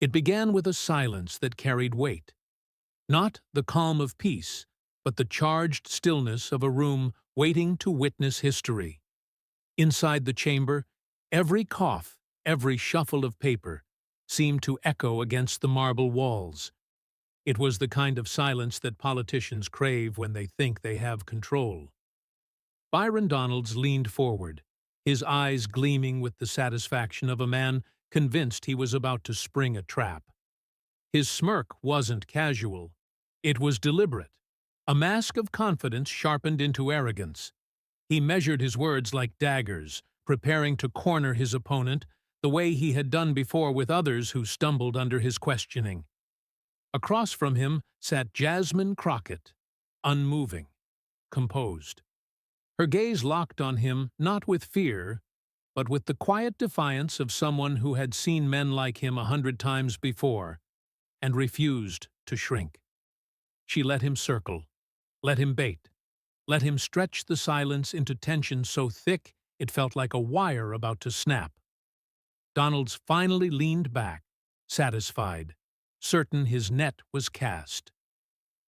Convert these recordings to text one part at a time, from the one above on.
It began with a silence that carried weight. Not the calm of peace, but the charged stillness of a room waiting to witness history. Inside the chamber, every cough, every shuffle of paper, seemed to echo against the marble walls. It was the kind of silence that politicians crave when they think they have control. Byron Donalds leaned forward, his eyes gleaming with the satisfaction of a man convinced he was about to spring a trap. His smirk wasn't casual. It was deliberate, a mask of confidence sharpened into arrogance. He measured his words like daggers, preparing to corner his opponent the way he had done before with others who stumbled under his questioning. Across from him sat Jasmine Crockett, unmoving, composed. Her gaze locked on him not with fear, but with the quiet defiance of someone who had seen men like him 100 times before and refused to shrink. She let him circle, let him bait, let him stretch the silence into tension so thick it felt like a wire about to snap. Donalds finally leaned back, satisfied, certain his net was cast.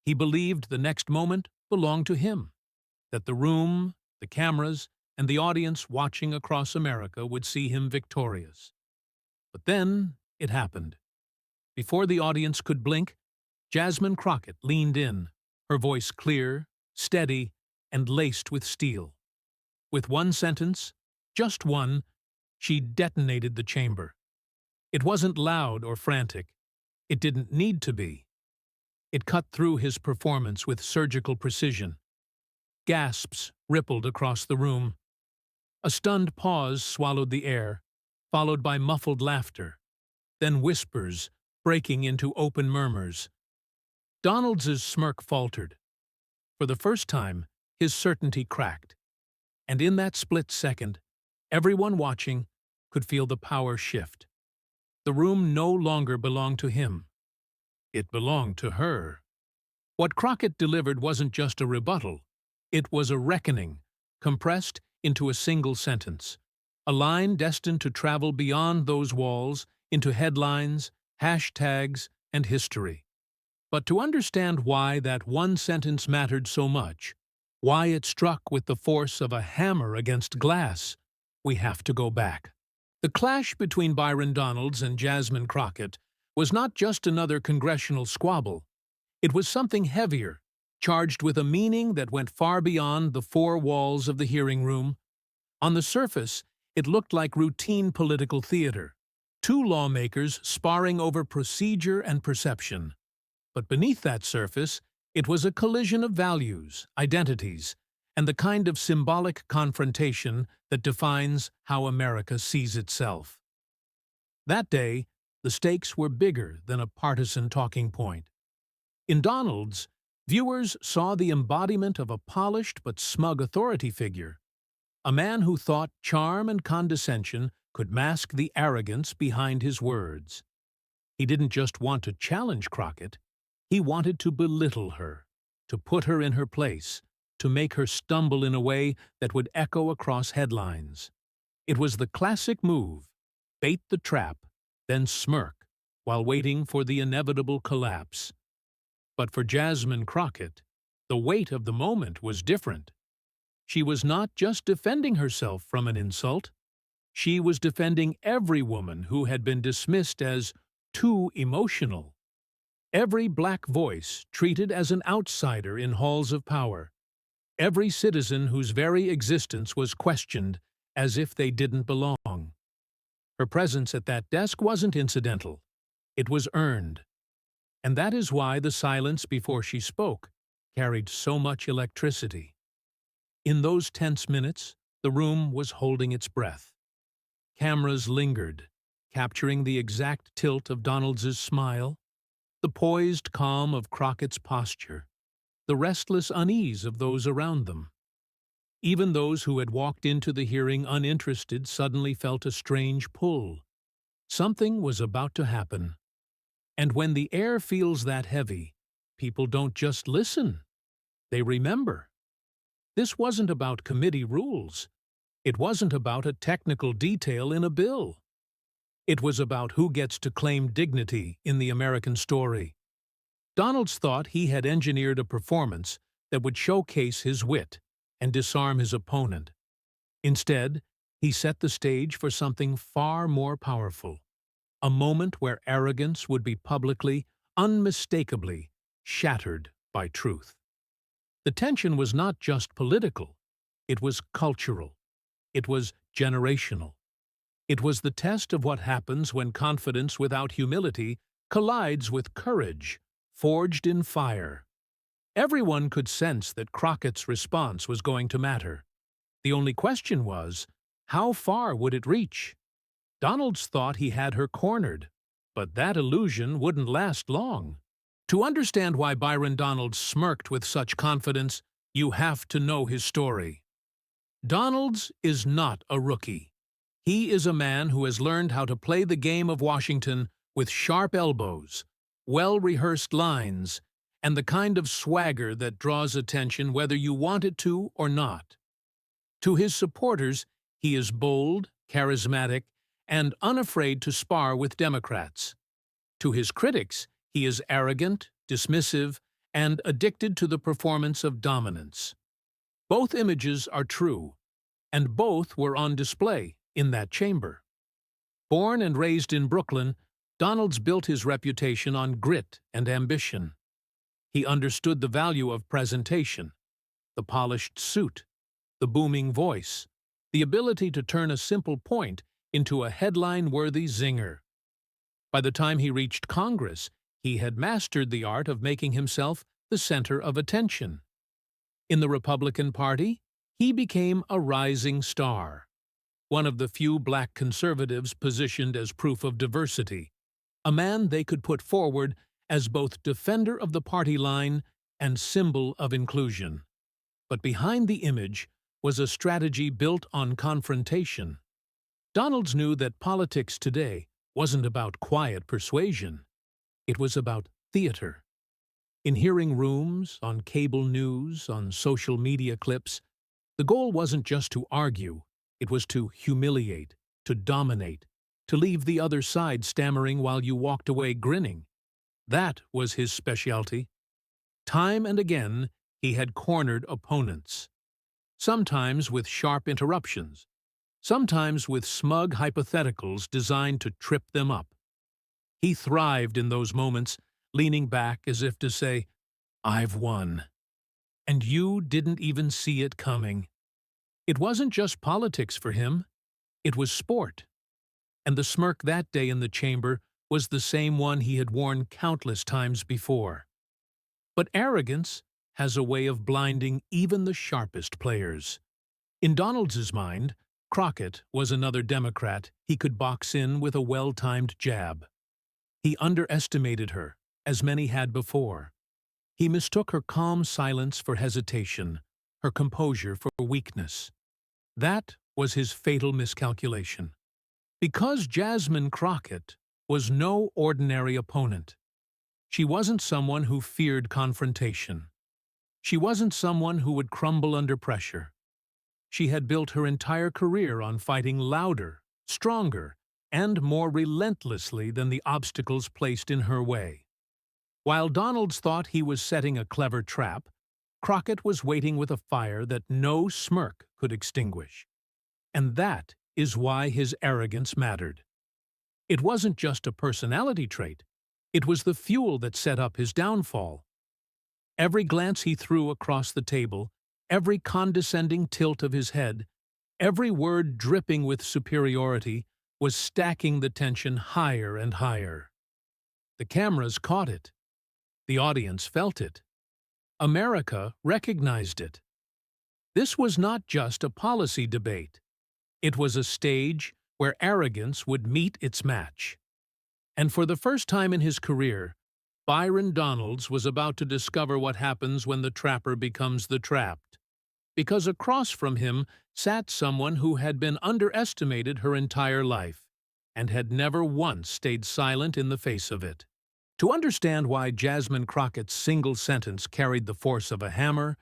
He believed the next moment belonged to him, that the room, the cameras, and the audience watching across America would see him victorious. But then it happened. Before the audience could blink, Jasmine Crockett leaned in, her voice clear, steady, and laced with steel. With one sentence, just one, she detonated the chamber. It wasn't loud or frantic. It didn't need to be. It cut through his performance with surgical precision. Gasps rippled across the room. A stunned pause swallowed the air, followed by muffled laughter, then whispers breaking into open murmurs. Donalds's smirk faltered. For the first time, his certainty cracked. And in that split second, everyone watching could feel the power shift. The room no longer belonged to him. It belonged to her. What Crockett delivered wasn't just a rebuttal. It was a reckoning, compressed into a single sentence. A line destined to travel beyond those walls into headlines, hashtags, and history. But to understand why that one sentence mattered so much, why it struck with the force of a hammer against glass, we have to go back. The clash between Byron Donalds and Jasmine Crockett was not just another congressional squabble. It was something heavier, charged with a meaning that went far beyond the four walls of the hearing room. On the surface, it looked like routine political theater, two lawmakers sparring over procedure and perception. But beneath that surface, it was a collision of values, identities, and the kind of symbolic confrontation that defines how America sees itself. That day, the stakes were bigger than a partisan talking point. In Donalds, viewers saw the embodiment of a polished but smug authority figure, a man who thought charm and condescension could mask the arrogance behind his words. He didn't just want to challenge Crockett, he wanted to belittle her, to put her in her place, to make her stumble in a way that would echo across headlines. It was the classic move, bait the trap, then smirk, while waiting for the inevitable collapse. But for Jasmine Crockett, the weight of the moment was different. She was not just defending herself from an insult. She was defending every woman who had been dismissed as too emotional. Every black voice treated as an outsider in halls of power. Every citizen whose very existence was questioned as if they didn't belong. Her presence at that desk wasn't incidental. It was earned. And that is why the silence before she spoke carried so much electricity. In those tense minutes, the room was holding its breath. Cameras lingered, capturing the exact tilt of Donalds's smile, the poised calm of Crockett's posture, the restless unease of those around them. Even those who had walked into the hearing uninterested suddenly felt a strange pull. Something was about to happen. And when the air feels that heavy, people don't just listen, they remember. This wasn't about committee rules. It wasn't about a technical detail in a bill. It was about who gets to claim dignity in the American story. Donalds thought he had engineered a performance that would showcase his wit and disarm his opponent. Instead, he set the stage for something far more powerful, a moment where arrogance would be publicly, unmistakably, shattered by truth. The tension was not just political, it was cultural, it was generational. It was the test of what happens when confidence without humility collides with courage, forged in fire. Everyone could sense that Crockett's response was going to matter. The only question was, how far would it reach? Donalds thought he had her cornered, but that illusion wouldn't last long. To understand why Byron Donalds smirked with such confidence, you have to know his story. Donalds is not a rookie. He is a man who has learned how to play the game of Washington with sharp elbows, well-rehearsed lines, and the kind of swagger that draws attention whether you want it to or not. To his supporters, he is bold, charismatic, and unafraid to spar with Democrats. To his critics, he is arrogant, dismissive, and addicted to the performance of dominance. Both images are true, and both were on display in that chamber. Born and raised in Brooklyn, Donalds built his reputation on grit and ambition. He understood the value of presentation, the polished suit, the booming voice, the ability to turn a simple point into a headline-worthy zinger. By the time he reached Congress, he had mastered the art of making himself the center of attention. In the Republican Party, he became a rising star, one of the few black conservatives positioned as proof of diversity, a man they could put forward as both defender of the party line and symbol of inclusion. But behind the image was a strategy built on confrontation. Donalds knew that politics today wasn't about quiet persuasion. It was about theater. In hearing rooms, on cable news, on social media clips, the goal wasn't just to argue, it was to humiliate, to dominate, to leave the other side stammering while you walked away grinning. That was his specialty. Time and again, he had cornered opponents. Sometimes with sharp interruptions, sometimes with smug hypotheticals designed to trip them up. He thrived in those moments, leaning back as if to say, "I've won. And you didn't even see it coming." It wasn't just politics for him, it was sport. And the smirk that day in the chamber was the same one he had worn countless times before. But arrogance has a way of blinding even the sharpest players. In Donalds's mind, Crockett was another Democrat he could box in with a well-timed jab. He underestimated her, as many had before. He mistook her calm silence for hesitation, her composure for weakness. That was his fatal miscalculation. Because Jasmine Crockett was no ordinary opponent. She wasn't someone who feared confrontation. She wasn't someone who would crumble under pressure. She had built her entire career on fighting louder, stronger, and more relentlessly than the obstacles placed in her way. While Donalds thought he was setting a clever trap, Crockett was waiting with a fire that no smirk could extinguish. And that is why his arrogance mattered. It wasn't just a personality trait, it was the fuel that set up his downfall. Every glance he threw across the table, every condescending tilt of his head, every word dripping with superiority, was stacking the tension higher and higher. The cameras caught it. The audience felt it. America recognized it. This was not just a policy debate. It was a stage where arrogance would meet its match. And for the first time in his career, Byron Donalds was about to discover what happens when the trapper becomes the trapped. Because across from him sat someone who had been underestimated her entire life, and had never once stayed silent in the face of it. To understand why Jasmine Crockett's single sentence carried the force of a hammer,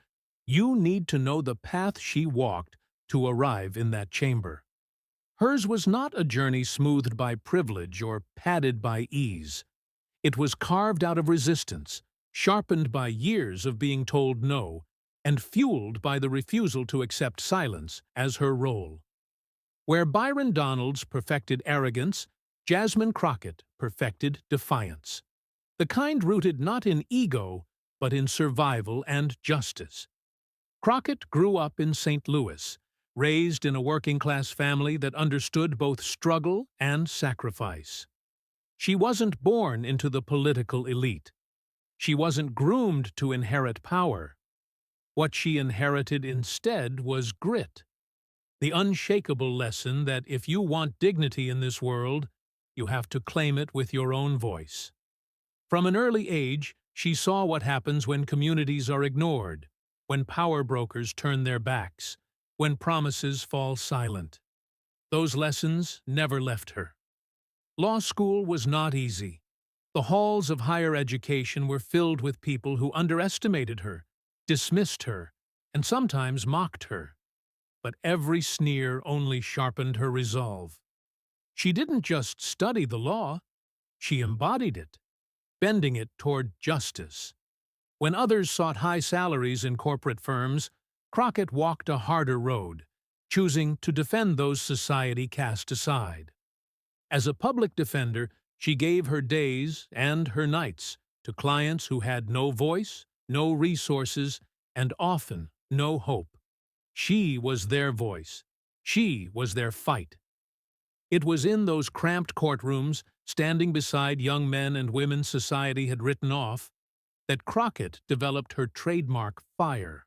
you need to know the path she walked to arrive in that chamber. Hers was not a journey smoothed by privilege or padded by ease. It was carved out of resistance, sharpened by years of being told no, and fueled by the refusal to accept silence as her role. Where Byron Donalds perfected arrogance, Jasmine Crockett perfected defiance. The kind rooted not in ego, but in survival and justice. Crockett grew up in St. Louis, raised in a working-class family that understood both struggle and sacrifice. She wasn't born into the political elite. She wasn't groomed to inherit power. What she inherited instead was grit, the unshakable lesson that if you want dignity in this world, you have to claim it with your own voice. From an early age, she saw what happens when communities are ignored, when power brokers turn their backs, when promises fall silent. Those lessons never left her. Law school was not easy. The halls of higher education were filled with people who underestimated her, dismissed her, and sometimes mocked her. But every sneer only sharpened her resolve. She didn't just study the law, she embodied it, bending it toward justice. When others sought high salaries in corporate firms, Crockett walked a harder road, choosing to defend those society cast aside. As a public defender, she gave her days and her nights to clients who had no voice, no resources, and often no hope. She was their voice. She was their fight. It was in those cramped courtrooms, standing beside young men and women society had written off, that Crockett developed her trademark fire.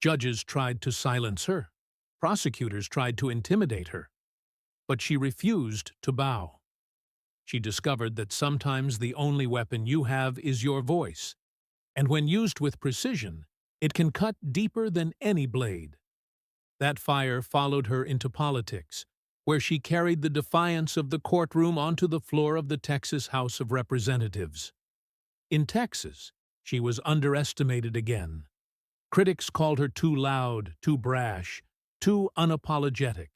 Judges tried to silence her. Prosecutors tried to intimidate her. But she refused to bow. She discovered that sometimes the only weapon you have is your voice, and when used with precision, it can cut deeper than any blade. That fire followed her into politics, where she carried the defiance of the courtroom onto the floor of the Texas House of Representatives. In Texas, she was underestimated again. Critics called her too loud, too brash, too unapologetic.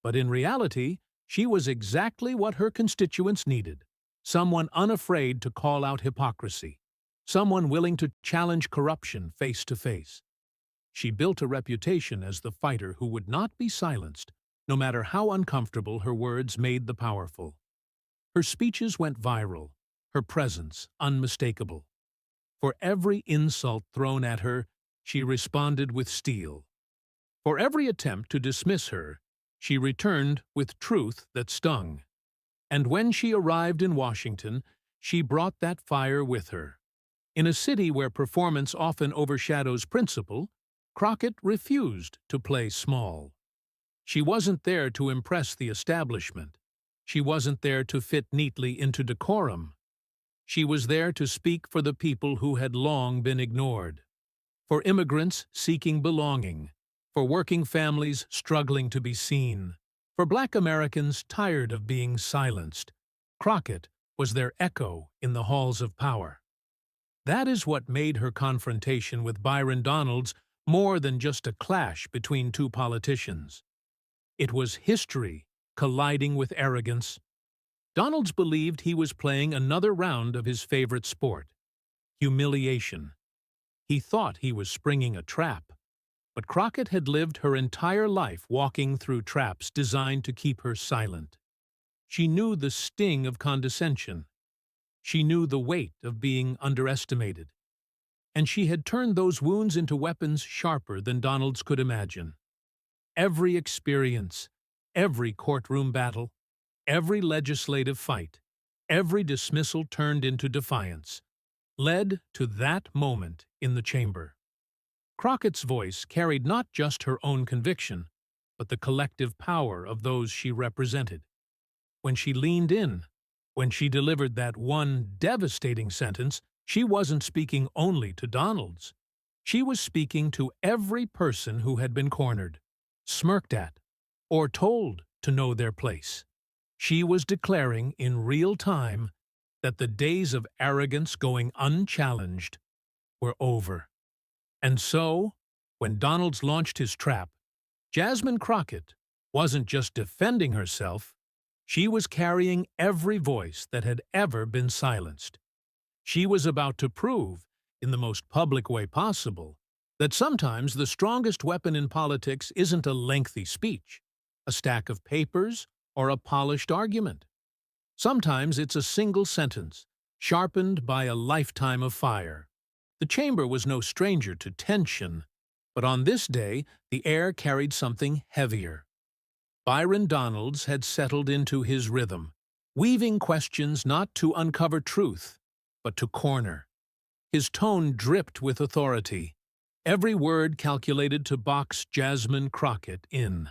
But in reality, she was exactly what her constituents needed: someone unafraid to call out hypocrisy, someone willing to challenge corruption face to face. She built a reputation as the fighter who would not be silenced, no matter how uncomfortable her words made the powerful. Her speeches went viral, her presence unmistakable. For every insult thrown at her, she responded with steel. For every attempt to dismiss her, she returned with truth that stung. And when she arrived in Washington, she brought that fire with her. In a city where performance often overshadows principle, Crockett refused to play small. She wasn't there to impress the establishment. She wasn't there to fit neatly into decorum. She was there to speak for the people who had long been ignored, for immigrants seeking belonging, for working families struggling to be seen, for Black Americans tired of being silenced. Crockett was their echo in the halls of power. That is what made her confrontation with Byron Donalds more than just a clash between two politicians. It was history colliding with arrogance. Donalds believed he was playing another round of his favorite sport: humiliation. He thought he was springing a trap, but Crockett had lived her entire life walking through traps designed to keep her silent. She knew the sting of condescension. She knew the weight of being underestimated. And she had turned those wounds into weapons sharper than Donalds could imagine. Every experience, every courtroom battle, every legislative fight, every dismissal turned into defiance, led to that moment in the chamber. Crockett's voice carried not just her own conviction, but the collective power of those she represented. When she leaned in, when she delivered that one devastating sentence, she wasn't speaking only to Donalds. She was speaking to every person who had been cornered, smirked at, or told to know their place. She was declaring in real time that the days of arrogance going unchallenged were over. And so, when Donalds launched his trap, Jasmine Crockett wasn't just defending herself, she was carrying every voice that had ever been silenced. She was about to prove, in the most public way possible, that sometimes the strongest weapon in politics isn't a lengthy speech, a stack of papers, or a polished argument. Sometimes it's a single sentence, sharpened by a lifetime of fire. The chamber was no stranger to tension, but on this day the air carried something heavier. Byron Donalds had settled into his rhythm, weaving questions not to uncover truth, but to corner. His tone dripped with authority, every word calculated to box Jasmine Crockett in.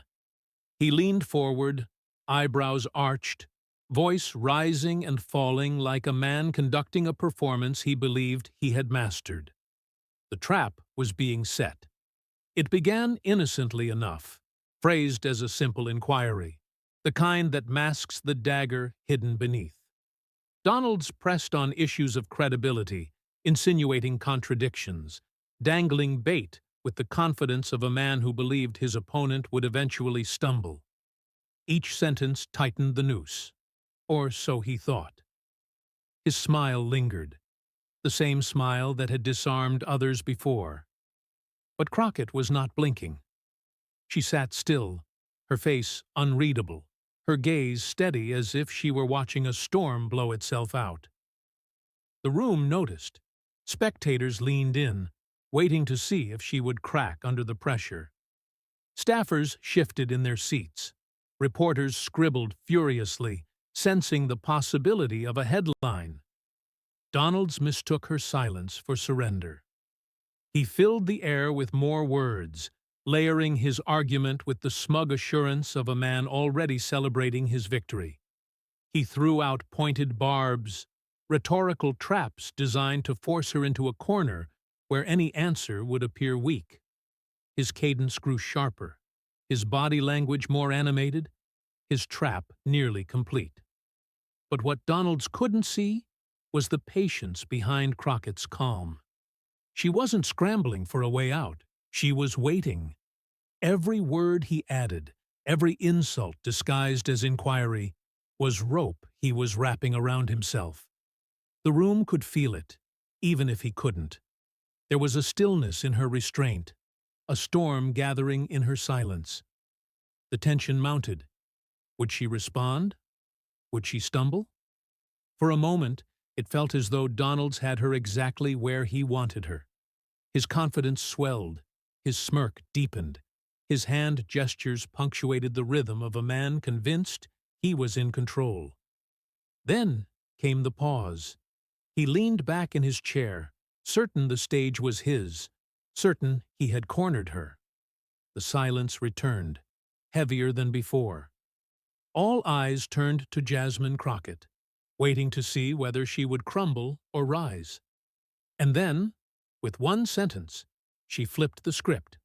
He leaned forward, eyebrows arched, voice rising and falling like a man conducting a performance he believed he had mastered. The trap was being set. It began innocently enough, phrased as a simple inquiry, the kind that masks the dagger hidden beneath. Donalds pressed on issues of credibility, insinuating contradictions, dangling bait with the confidence of a man who believed his opponent would eventually stumble. Each sentence tightened the noose, or so he thought. His smile lingered, the same smile that had disarmed others before. But Crockett was not blinking. She sat still, her face unreadable, her gaze steady as if she were watching a storm blow itself out. The room noticed. Spectators leaned in, waiting to see if she would crack under the pressure. Staffers shifted in their seats. Reporters scribbled furiously, sensing the possibility of a headline. Donalds mistook her silence for surrender. He filled the air with more words, layering his argument with the smug assurance of a man already celebrating his victory. He threw out pointed barbs, rhetorical traps designed to force her into a corner where any answer would appear weak. His cadence grew sharper, his body language more animated, his trap nearly complete. But what Donalds couldn't see was the patience behind Crockett's calm. She wasn't scrambling for a way out. She was waiting. Every word he added, every insult disguised as inquiry, was rope he was wrapping around himself. The room could feel it, even if he couldn't. There was a stillness in her restraint, a storm gathering in her silence. The tension mounted. Would she respond? Would she stumble? For a moment, it felt as though Donalds had her exactly where he wanted her. His confidence swelled, his smirk deepened, his hand gestures punctuated the rhythm of a man convinced he was in control. Then came the pause. He leaned back in his chair, certain the stage was his, certain he had cornered her. The silence returned, heavier than before. All eyes turned to Jasmine Crockett, waiting to see whether she would crumble or rise. And then, with one sentence, she flipped the script.